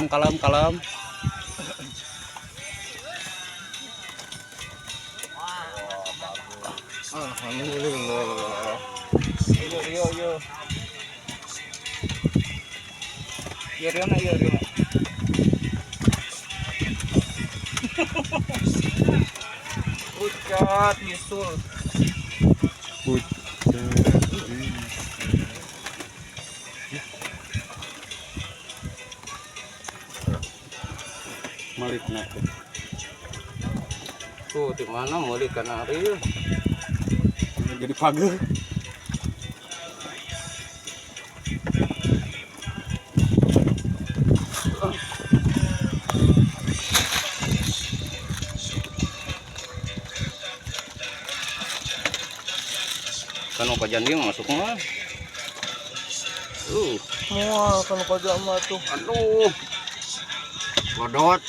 kalem. Alhamdulillah. Yo. Yo Riona. Pucat nyusul. Malik nak. Tuh di mana mau ikan ari? Jadi pagar. Kan kajian dia masuk mah. Mual kan kau mah tuh. Aduh. Bodot.